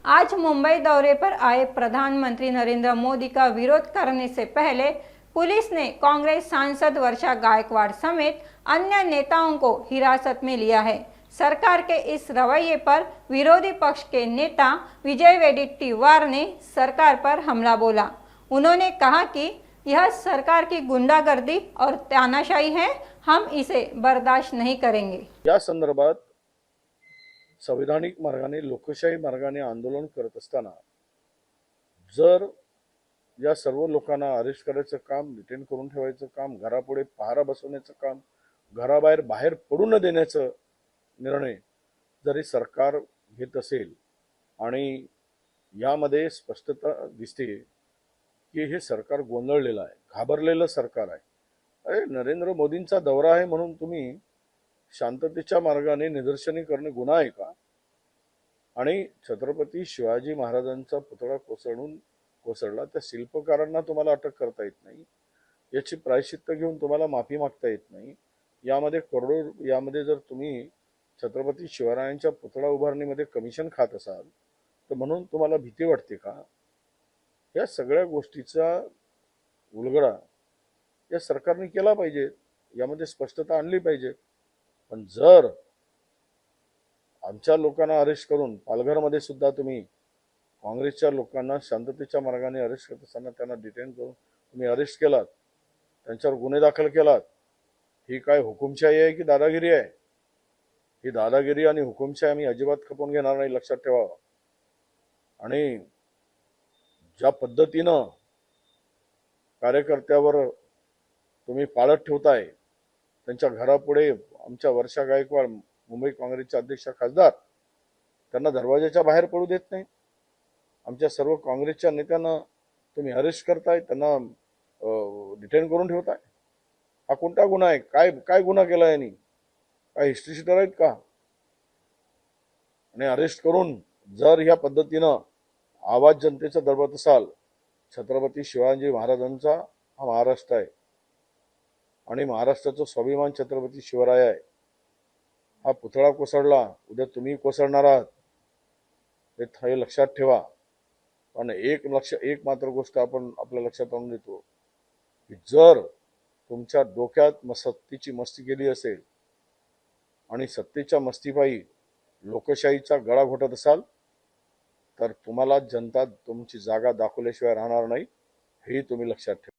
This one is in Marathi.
आज मुंबई दौरे पर आए प्रधानमंत्री नरेंद्र मोदी का विरोध करने से पहले पुलिस ने कांग्रेस सांसद वर्षा गायकवाड़ समेत अन्य नेताओं को हिरासत में लिया है। सरकार के इस रवैये पर विरोधी पक्ष के नेता विजय वडेट्टीवार ने सरकार पर हमला बोला। उन्होंने कहा कि यह सरकार की गुंडागर्दी और तानाशाही है, हम इसे बर्दाश्त नहीं करेंगे। या संदर्भात संविधानिक मार्गाने लोकशाही मार्गाने आंदोलन करत असताना जर या सर्व लोकांना अरेस्ट करायचं काम, डिटेन करून ठेवायचं काम, घरापुढे पहारा बसवण्याचं काम, बाहेर पडू न देण्याचं निर्णय जरी सरकार घेत असेल आणि यामध्ये स्पष्टता दिसते की हे सरकार गोंधळलेलं आहे, घाबरलेलं सरकार आहे। अरे नरेंद्र मोदींचा दौरा आहे म्हणून तुम्ही शांततेच्या मार्गाने निदर्शने करणे गुन्हा आहे का? आणि छत्रपती शिवाजी महाराजांचा पुतळा कोसळला त्या शिल्पकारांना तुम्हाला अटक करता येत नाही, याची प्रायश्चित्त घेऊन तुम्हाला माफी मागता येत नाही। यामध्ये जर तुम्ही छत्रपती शिवरायांच्या पुतळा उभारणीमध्ये कमिशन खात असाल तर म्हणून तुम्हाला भीती वाटते का? या सगळ्या गोष्टीचा उलगडा या सरकारने केला पाहिजे, यामध्ये स्पष्टता आणली पाहिजे। पण जर आमच्या लोकांना अरेस्ट करून पालघरमध्ये सुद्धा तुम्ही काँग्रेसच्या लोकांना शांततेच्या मार्गाने अरेस्ट करत असताना त्यांना डिटेन करून तुम्ही अरेस्ट केलात, त्यांच्यावर गुन्हे दाखल केलात, ही काय हुकुमशाही आहे की दादागिरी आहे? ही दादागिरी आणि हुकुमशाही आम्ही अजिबात खपवून घेणार नाही, लक्षात ठेवा। आणि ज्या पद्धतीनं कार्यकर्त्यावर तुम्ही पाळत ठेवताय, त्यांच्या घरापुढे आमच्या वर्षा गायकवाड मुंबई काँग्रेसच्या अध्यक्ष खासदार त्यांना दरवाजाच्या बाहेर पडू देत नाही, आमच्या सर्व काँग्रेसच्या नेत्यांना तुम्ही अरेस्ट करताय, त्यांना डिटेन करून ठेवताय। हा कोणता गुन्हा आहे? काय गुन्हा केला यांनी? काय हिस्ट्री शीटर आहेत का? आणि अरेस्ट करून जर ह्या पद्धतीनं आवाज जनतेचा दडवत असाल, छत्रपती शिवाजी महाराजांचा हा महाराष्ट्र आहे आणि महाराष्ट्राचा स्वाभिमान छत्रपती शिवराय आहे। हा पुतळा कोसळला, उद्या तुम्ही कोसळणार आहात, हे लक्षात ठेवा। पण एक मात्र गोष्ट आपण आपल्या लक्षात आणून देतो की जर तुमच्या डोक्यात सत्तेची मस्ती केली असेल आणि सत्तेच्या मस्तीपायी लोकशाहीचा गळा घोटत असाल तर तुम्हाला जनता तुमची जागा दाखवल्याशिवाय राहणार नाही, हेही तुम्ही लक्षात ठेवा।